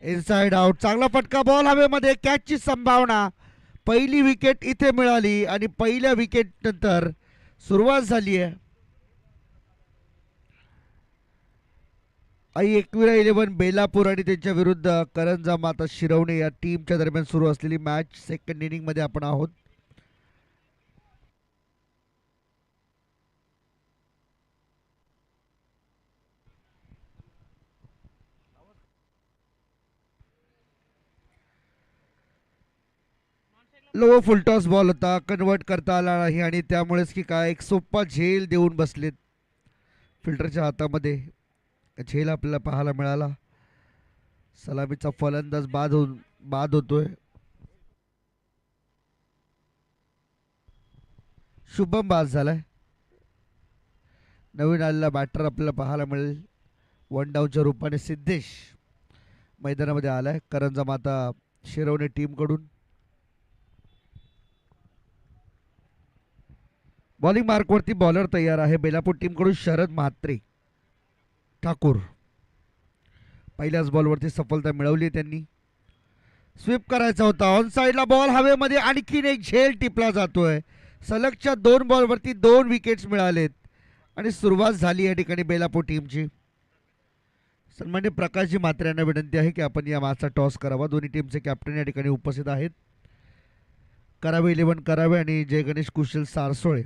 [SPEAKER 2] Inside out. चांगला फटका बॉल हवेमध्ये. कॅचची संभावना. पहिली विकेट इथे मिळाली आणि पहिल्या विकेट नंतर सुरुवात झाली आहे. आई एकविरा इलेव्हन बेलापूर आणि त्यांच्या विरुद्ध करंजाम आता शिरवणे या टीमच्या दरम्यान सुरू असलेली मॅच सेकंड इनिंग मध्ये आपण आहोत. लो फुलटॉस बॉल होता. कन्वर्ट करता आला नाही आणि त्यामुळेच की काय एक सोपा झेल देऊन बसलेत फिल्टरच्या हातामध्ये. झेल आपल्याला पाहायला मिळाला. सलामीचा फलंदाज बाद होतोय. शुभम बाद झालाय. नवीन आलेला बॅटर आपल्याला पाहायला मिळेल. 1 डाऊनच्या रूपाने सिद्धेश मैदानामध्ये आलाय करंजाम आता शिरवणे टीमकडून. बॉलिंग मार्कवरती बॉलर तयार आहे बेलापूर टीमकडून शरद म्हात्रे ठाकूर. पहिल्याच बॉलवरती सफलता मिळवली त्यांनी. स्वीप करायचा होता. ऑन साइडला बॉल हवेमध्ये. आणखीन एक झेल टिपला जातोय. सलगच्या 2 बॉलवरती 2 विकेट्स मिळालेत आणि सुरुवात झाली या ठिकाणी बेलापूर टीमची. सन्मान्य प्रकाशजी म्हात्रे यांना विनंती आहे की आपण या मॅचचा टॉस करावा. दोन्ही टीमचे कॅप्टन या ठिकाणी उपस्थित आहेत. करावे इलेव्हन करावे आणि जय गणेश कुशल सारसोळे.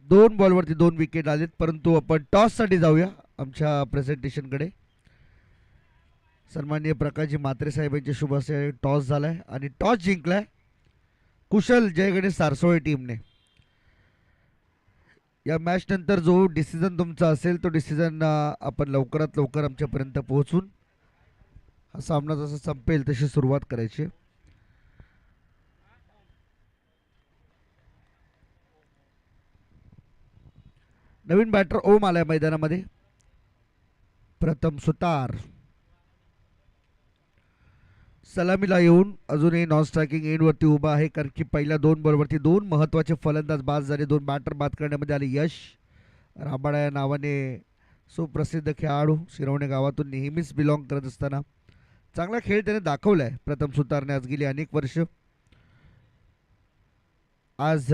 [SPEAKER 2] दोन बॉलवरती 2 विकेट आलेत. परंतु आपण टॉससाठी जाऊया आमच्या प्रेझेंटेशनकडे. सन्माननीय प्रकाशजी म्हात्रे साहेबांच्या शुभ हस्ते टॉस झालाय आणि टॉस जिंकलाय कुशल जय गणेश सारसोळे टीमने. या मॅच नंतर जो डिसिजन तुमचा असेल तो डिसिजन आपण लवकरात लवकर आमच्यापर्यंत पोहोचून हा सामना जसा संपेल तशी सुरुवात करायची. नवीन बॅटर ओम आलाय मैदानामध्ये. प्रथम सुतार. सलामीला येऊन अजूनही नॉन स्ट्रायकिंग एंडवरती उभा आहे, कारण की पहिल्या 2 बॉलवरती 2 महत्त्वाचे फलंदाज बाद झाले, 2 बॅटर बाद करण्यामध्ये आले. यश राबाडा या नावाने सुप्रसिद्ध खेळाडू शिरवणे गावातून नेहमीच बिलॉंग करत असताना चांगला खेळ त्याने दाखवला आहे. प्रथम सुतारने आज गेली अनेक वर्ष आज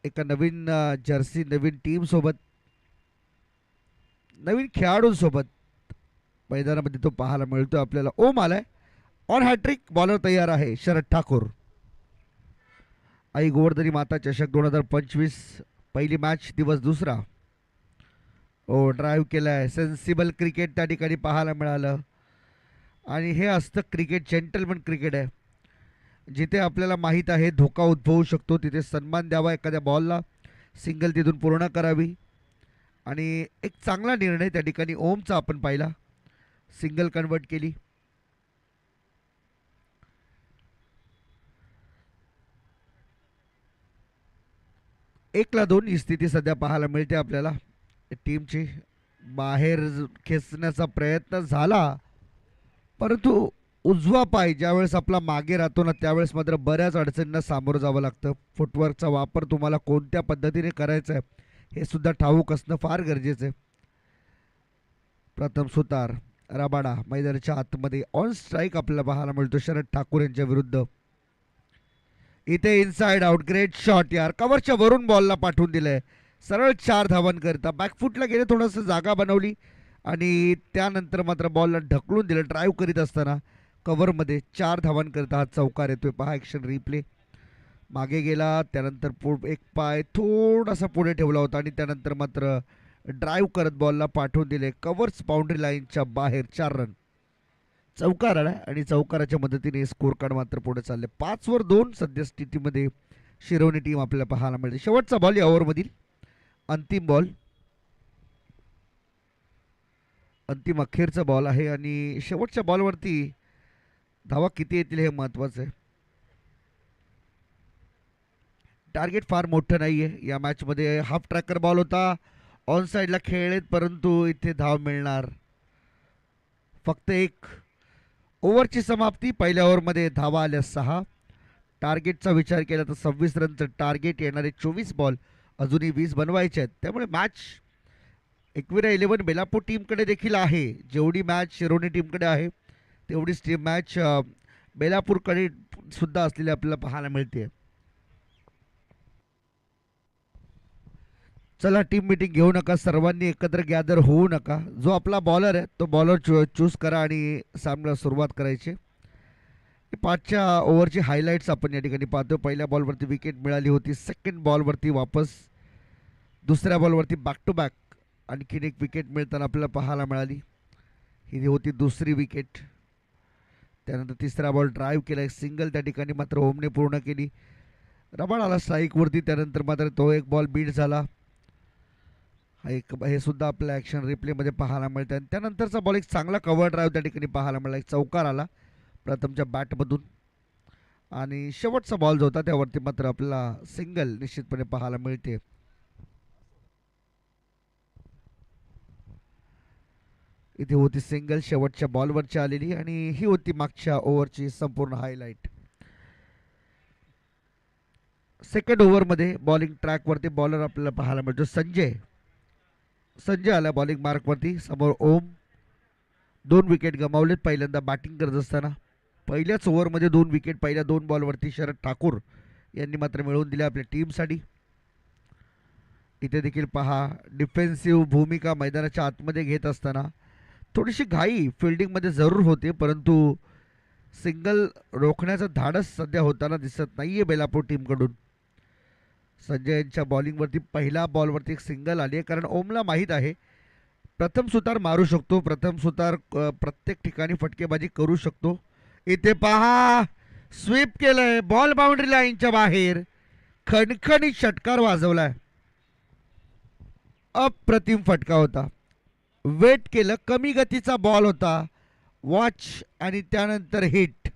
[SPEAKER 2] एका नवीन जर्सी, नवीन टीम सोबत, नवीन खेळाडूंसोबत मैदानामध्ये तो पाहायला मिळतोय आपल्याला. ओम आलाय ऑन हॅट्रिक. बॉलर तयार आहे शरद ठाकूर. आई गोवर्धनी माता चषक 2025 पहिली मॅच दिवस दुसरा. ओ ड्राईव्ह केलाय. सेन्सिबल क्रिकेट त्या ठिकाणी पाहायला मिळालं. आणि हे असतं क्रिकेट, जेंटलमॅन क्रिकेट आहे, जिथे आपल्याला माहीत आहे धोका उद्भवू शकतो तिथे सन्मान द्यावा. एखाद्या बॉलला सिंगल तिथून पूर्ण करावी. आणि एक चांगला निर्णय त्या ठिकाणी ओमचा आपण पाहिला. सिंगल कन्वर्ट केली. 1-2 ही स्थिती सध्या पाहायला मिळते आपल्याला. टीमची बाहेर खेचण्याचा प्रयत्न झाला, परंतु उजवा पाय ज्यावेळेस आपला मागे राहतो ना त्यावेळेस मात्र बऱ्याच अडचणींना सामोरं जावं लागतं. फुटवर्कचा वापर तुम्हाला कोणत्या पद्धतीने करायचा आहे हे सुद्धा ठाऊक असणं फार गरजेचं आहे. प्रथम सुतार रबाडा मैदानाच्या आतमध्ये ऑन स्ट्राईक आपल्याला पाहायला मिळतो शरद ठाकूर यांच्या विरुद्ध. इथे इनसाइड आउट. ग्रेट शॉट यार. कव्हरच्या वरून बॉलला पाठवून दिलंय. सरळ 4 धावांकरता बॅकफुटला गेले, थोडंसं जागा बनवली आणि त्यानंतर मात्र बॉलला ढकलून दिलं. ड्राईव्ह करीत असताना कव्हरमध्ये 4 धावांकरता हा चौकार येतोय. पहा ॲक्शन रिप्ले. मागे गेला, त्यानंतर एक पाय थोडासा पुढे ठेवला होता आणि त्यानंतर मात्र ड्राईव्ह करत बॉलला पाठवून दिले. कव्हर्स बाउंड्री लाईनच्या बाहेर. 4 रन. चौकार आला आणि चौकाराच्या मदतीने स्कोर कार्ड मात्र पुढे चालले. 5-2 सध्या स्थितीमध्ये शिरवणी टीम आपल्याला पाहायला मिळते. शेवटचा बॉल या ओव्हरमधील अंतिम बॉल, अंतिम अखेरचा बॉल आहे आणि शेवटच्या बॉलवरती धावा किती येतील हे महत्त्वाचं आहे. टार्गेट फार मोठं नाही आहे या मॅचमध्ये. हाफ ट्रॅकर बॉल होता, ऑन साईडला खेळलेत, परंतु इथे धाव मिळणार फक्त 1. ओव्हरची समाप्ती. पहिल्या ओव्हरमध्ये धावा आल्या 6. टार्गेटचा विचार केला तर 26 रनचं टार्गेट. येणारे 24 बॉल अजूनही 20 बनवायचे आहेत. त्यामुळे मॅच एकविरा 11 बेलापूर टीमकडे देखील आहे. जेवढी मॅच शिरोनी टीमकडे आहे तेवढीच टीम मॅच बेलापूरकडे सुद्धा असलेली आपल्याला पाहायला मिळते. चला टीम मीटिंग घेऊ नका, सर्वांनी एकत्र गॅदर होऊ नका. जो आपला बॉलर आहे तो बॉलर चूज करा आणि सामन्याला सुरुवात करायची. 5च्या ओव्हरची हायलाईट्स आपण या ठिकाणी पाहतो. पहिल्या बॉलवरती विकेट मिळाली होती. सेकंड बॉलवरती वापस, दुसऱ्या बॉलवरती बॅक टू बॅक आणखीन एक विकेट मिळताना आपल्याला पाहायला मिळाली. ही होती दुसरी विकेट. त्यानंतर तिसरा बॉल ड्राईव्ह केला, एक सिंगल त्या ठिकाणी मात्र ओमने पूर्ण केली. रबाड आला स्ट्राईकवरती. त्यानंतर मात्र तो एक बॉल बीट झाला. हे सुद्धा आपल्या ॲक्शन रिप्लेमध्ये पाहायला मिळतं. आणि त्यानंतरचा बॉल एक चांगला कव्हर ड्राईव्ह त्या ठिकाणी पाहायला मिळाला. एक चौकार आला प्रथमच्या बॅटमधून आणि शेवटचा बॉल जो होता त्यावरती मात्र आपल्याला सिंगल निश्चितपणे पाहायला मिळते. इथे होती सिंगल शेवटच्या बॉलवरची आलेली आणि ही होती मागच्या ओव्हरची संपूर्ण हायलाईट. सेकंड ओव्हरमध्ये बॉलिंग ट्रॅकवरती बॉलर आपल्याला पाहायला मिळतो संजय आला बॉलिंग मार्कवरती. समोर ओम. 2 विकेट गमावलेत पहिल्यांदा बॅटिंग करत असताना. पहिल्याच ओव्हरमध्ये 2 विकेट पहिल्या 2 बॉलवरती शरद ठाकूर यांनी मात्र मिळवून दिल्या आपल्या टीमसाठी. इथे देखील पहा डिफेन्सिव्ह भूमिका मैदानाच्या आतमध्ये घेत असताना थोडीशी घाई फिल्डिंगमध्ये जरूर होते, परंतु सिंगल रोखण्याचं धाडस सध्या होताना दिसत नाही आहे बेलापूर टीमकडून. संजय यांच्या बॉलिंगवरती पहिल्या बॉलवरती एक सिंगल आली आहे, कारण ओमला माहीत आहे प्रथम सुतार मारू शकतो, प्रथम सुतार प्रत्येक ठिकाणी फटकेबाजी करू शकतो. इथे पहा स्वीप केलंय, बॉल बाउंड्री लाईनच्या बाहेर. खणखणीत षटकार वाजवलाय. अप्रतिम फटका होता. वेट केलं, कमी गतीचा बॉल होता. वॉच आणि त्यानंतर हिट.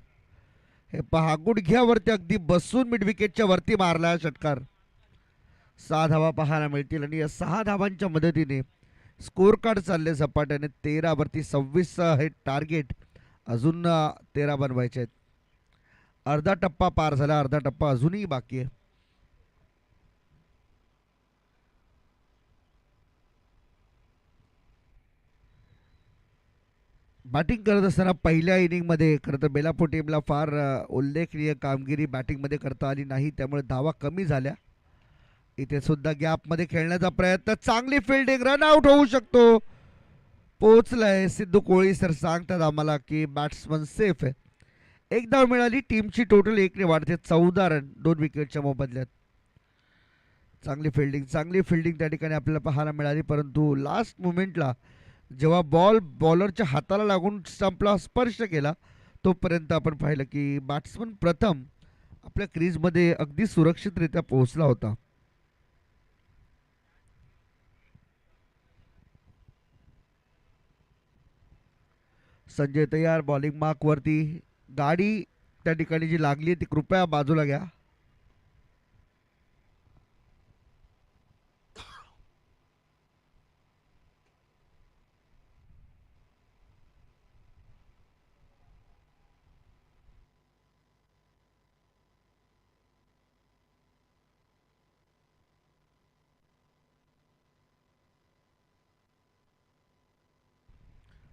[SPEAKER 2] हे पहा गुडघ्यावरती अगदी बसून मिड विकेटच्या वरती मारला षटकार. 6 धावा पाहायला मिळतील आणि या 6 धावांच्या मदतीने स्कोर कार्ड चालले झपाट्याने. 13 वरती 26 हे टार्गेट अजून 13 बनवायचे आहेत. अर्धा टप्पा पार झाला, अर्धा टप्पा अजूनही बाकी आहे. बॅटिंग करत असताना पहिल्या इनिंगमध्ये खरं तर बेलापूर टीमला फार उल्लेखनीय कामगिरी बॅटिंगमध्ये करता आली नाही, त्यामुळे धावा कमी झाल्या. इथे सुद्धा गॅपमध्ये खेळण्याचा प्रयत्न, चांगली फिल्डिंग, रन आउट होऊ शकतो. पोहोचलाय सिद्धू कोळी सर सांगतात आम्हाला की बॅट्समन सेफ आहे. एक धाव मिळाली, टीमची टोटल 1 ने वाढते. 14 रन 2 विकेटच्या मोबदल्यात. चांगली फिल्डिंग त्या ठिकाणी आपल्याला पाहायला मिळाली, परंतु लास्ट मुमेंटला जेव्हा बॉल बॉलरच्या हाताला लागून स्टंपला स्पर्श केला तोपर्यंत आपण पाहिलं की बॅट्समन प्रथम आपल्या क्रीजमध्ये अगदी सुरक्षितरित्या पोहोचला होता. संजय तयार बॉलिंग मार्क वरती. गाडी त्या ठिकाणी जी लागली ती कृपया बाजूला घ्या.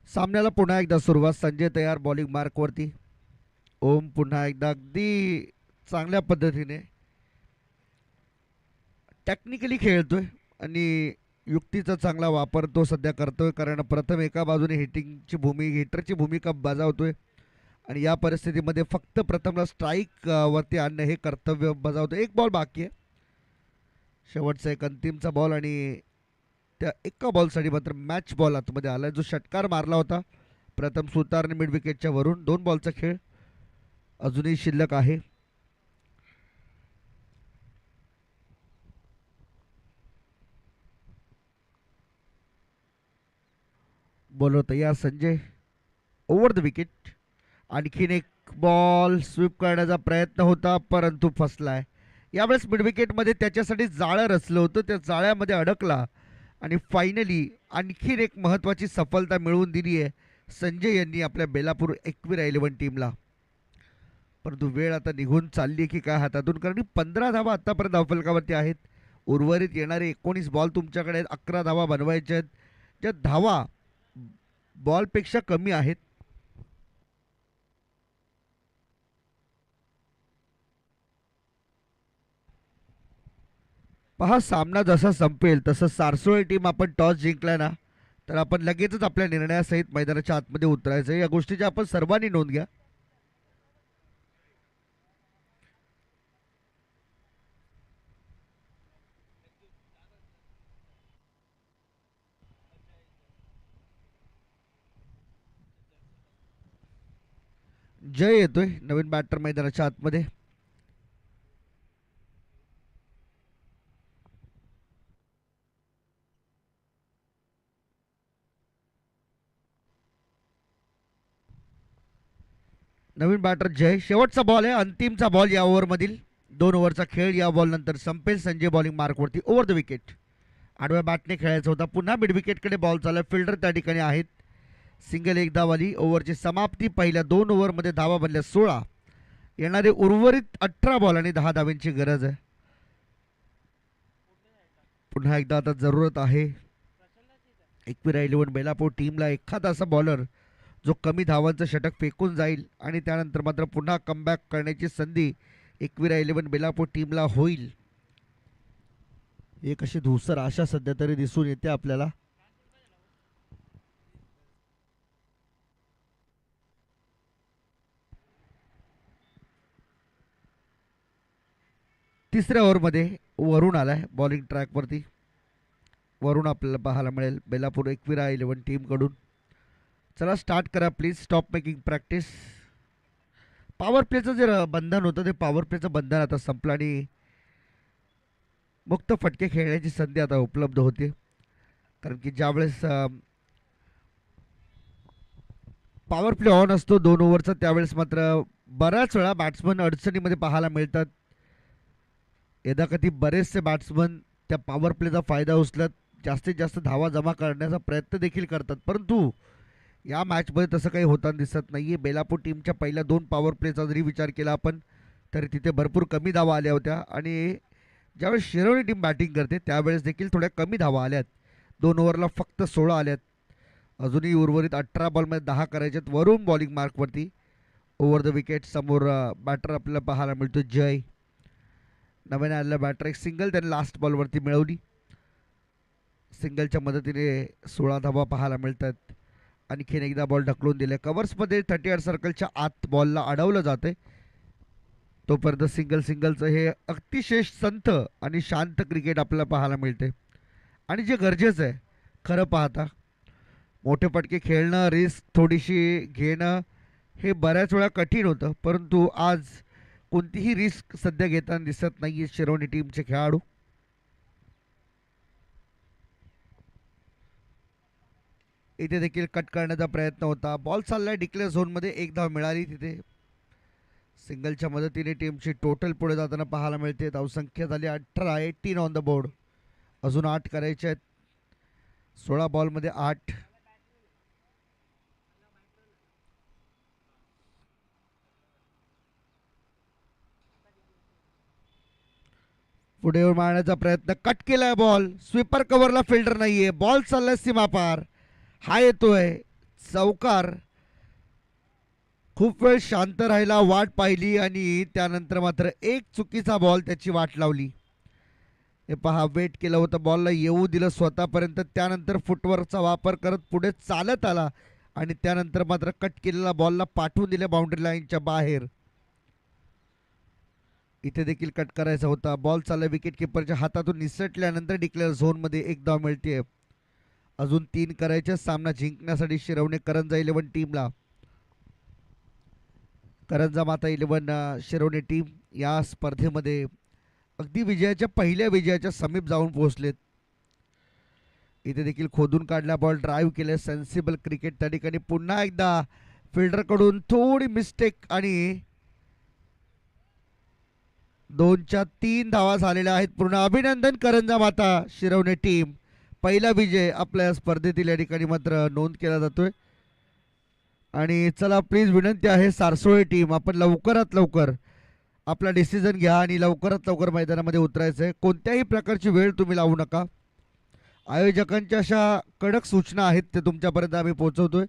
[SPEAKER 2] सामन्याला पुन्हा एकदा सुरुवात. संजय तयार बॉलिंग मार्क वरती. ओम पुन्हा एकदा अगदी चांगल्या पद्धतीने टेक्निकली खेळतोय आणि युक्तीचा चांगला वापर तो सध्या करतोय, कारण प्रथम एका बाजूने हिटरची भूमिका बजावतोय आणि या परिस्थितीमध्ये फक्त प्रथमला स्ट्राईक वरती आणणं हे कर्तव्य बजावतोय. एक बॉल बाकी आहे, शेवटचा एक अंतिमचा बॉल आणि त्या एका बॉलसाठी मात्र मॅच बॉल आतमध्ये आलाय. जो षटकार मारला होता प्रथम सुतारने मिड विकेटच्या वरून. 2 बॉलचा खेळ अजूनही शिल्लक आहे. बॉलर तयार संजय, ओव्हर द विकेट. आणखीन एक बॉल स्वीप करण्याचा प्रयत्न होता परंतु फसलाय. यावेळेस मिड विकेटमध्ये त्याच्यासाठी जाळं रचलं होतं, त्या जाळ्यामध्ये अडकला आणि फायनली आणखीन एक महत्त्वाची सफलता मिळवून दिली आहे संजय यांनी आपल्या बेलापूर एकविरा 11 टीमला. परंतु वेळ आता निघून चालली की काय हातातून, कारण 15 धावा आतापर्यंत धावफलकावरती आहेत. उर्वरित येणारे 19 बॉल तुमच्याकडे आहेत. 11 धावा बनवायच्या आहेत, ज्या धावा बॉलपेक्षा कमी आहेत. पहा, सामना जसा संपेल तसं सारसोळी टीम आपण टॉस जिंकला ना तर आपण लगेचच आपल्या निर्णयासहित मैदानाच्या आतमध्ये उतरायचं. या गोष्टीची आपण सर्वांनी नोंद घ्या. जय येतोय नवीन बॅटर मैदानाच्या आतमध्ये. नवीन बॅटर जय. शेवटचा बॉल आहे, अंतिमचा बॉल या ओव्हरमधील. 2 ओव्हरचा खेळ या बॉल नंतर संपेल. संजय बॉलिंग मार्कवरती, ओव्हर द विकेट. आडव्या बॅटने खेळायचा होता. पुन्हा मिड विकेटकडे बॉल चालला. फिल्डर त्या ठिकाणी आहेत. सिंगल एक धावाली. ओव्हरची समाप्ती. पहिल्या 2 ओव्हरमध्ये धावा बनल्या 16. येणारे उर्वरित 18 बॉल आणि 10 धावांची गरज आहे. पुन्हा एकदा आता जरूरत आहे एकविरा 11 बेलापूर टीमला एखादा असा बॉलर जो कमी धावांचं षटक फेकून जाईल आणि त्यानंतर मात्र पुन्हा कमबॅक करण्याची संधी एकविरा 11 बेलापूर टीमला होईल. एक अशी धूसर आशा सध्या तरी दिसून येते आपल्याला. तिसऱ्या ओव्हरमध्ये वरुण आलाय बॉलिंग ट्रॅकवरती. वरुण आपल्याला पाहायला मिळेल बेलापूर एकविरा 11 टीमकडून. चला स्टार्ट करा please. Stop making practice. Power प्लेचं जे बंधन होतं ते पॉवर प्लेचं बंधन आता संपलं आणि मुक्त फटके खेळण्याची संधी आता उपलब्ध होते. कारण की ज्यावेळेस पॉवर प्ले ऑन असतो 2 ओव्हरचा त्यावेळेस मात्र बऱ्याच वेळा बॅट्समन अडचणीमध्ये पाहायला मिळतात. यदाकधी बरेचसे बॅट्समन त्या पॉवर प्लेचा फायदा उचलत जास्तीत जास्त धावा जमा करण्याचा प्रयत्न देखील करतात, परंतु या मॅचमध्ये तसं काही होताना दिसत नाहीये. बेलापूर टीमच्या पहिल्या 2 पॉवर प्लेचा जरी विचार केला आपण तर तिथे भरपूर कमी धावा आल्या होत्या आणि ज्यावेळेस शिरवली टीम बॅटिंग करते त्यावेळेस देखील थोड्या कमी धावा आल्यात. 2 ओव्हरला फक्त 16 आल्यात. अजूनही उर्वरित 18 बॉलमध्ये 10 करायच्यात. वरून बॉलिंग मार्कवरती ओव्हर द विकेट समोर बॅटर आपल्याला पाहायला मिळतो जय. नव्याने आलेला बॅटर एक सिंगल त्याने लास्ट बॉलवरती मिळवली. सिंगलच्या मदतीने 16 धावा पाहायला मिळतात. आणखीन एकदा बॉल ढकलून दिले. कव्हर्समध्ये 38 सर्कलच्या आत बॉलला अडवलं जाते. तोपर्यंत सिंगलचं हे अतिशय संथ आणि शांत क्रिकेट आपल्याला पाहायला मिळते आणि जे गरजेचं आहे खरं पाहता. मोठे पटके खेळणं, रिस्क थोडीशी घेणं हे बऱ्याच वेळा कठीण होतं, परंतु आज कोणतीही रिस्क सध्या घेताना दिसत नाही शिरोनी टीमचे खेळाडू. इथे देखील कट करण्याचा प्रयत्न होता. बॉल चाललाय डिक्लेअर झोनमध्ये. 1 धाव मिळाली तिथे. सिंगलच्या मदतीने टीमची टोटल पुढे जाताना पाहायला मिळते. धावसंख्या झाली 18. 18 ऑन द बोर्ड. अजून 8 करायचे आहेत. 16 बॉलमध्ये 8. पुढे मारण्याचा प्रयत्न. कट केलाय बॉल. स्वीपर कव्हरला फिल्डर नाहीये. बॉल चाललाय सीमापार. हा येतोय चौकार. खूप वेळ शांत राहिला, वाट पाहिली आणि त्यानंतर मात्र एक चुकीचा बॉल त्याची वाट लावली. हे पहा, वेट केलं होतं, बॉलला येऊ दिलं स्वतःपर्यंत. त्यानंतर फुटवर्कचा वापर करत पुढे चालत आला आणि त्यानंतर मात्र कट केलेला बॉलला पाठवून दिले बाउंड्री लाईनच्या बाहेर. इथे देखील कट करायचा होता. बॉल चालला विकेट किपरच्या हातातून निसटल्यानंतर डिक्लेअर झोनमध्ये 1 धाव मिळते. अजून 3 करायचे. सामना जिंकण्यासाठी शिरवणे करंजा 11 टीमला. करंजा माता 11 शिरवणे टीम या स्पर्धेमध्ये अगदी पहिल्या विजयाच्या समीप जाऊन पोहोचलेत. इथे देखील खोदून काढला बॉल, ड्राईव्ह केले. सेन्सिबल क्रिकेट त्या ठिकाणी. पुन्हा एकदा फिल्डरकडून थोडी मिस्टेक आणि 2च्या 3 धावा झालेल्या आहेत पूर्ण. अभिनंदन करंजा माता शिरवणे टीम. पहिला विजय आपल्या स्पर्धेतील या ठिकाणी मात्र नोंद केला जातोय. आणि चला प्लीज विनंती आहे सारसोळे टीम, आपण लवकरात लवकर आपला डिसिजन घ्या आणि लवकरात लवकर मैदानामध्ये उतरायचं आहे. कोणत्याही प्रकारची वेळ तुम्ही लावू नका. आयोजकांच्या अशा कडक सूचना आहेत ते तुमच्यापर्यंत आम्ही पोहोचवतोय.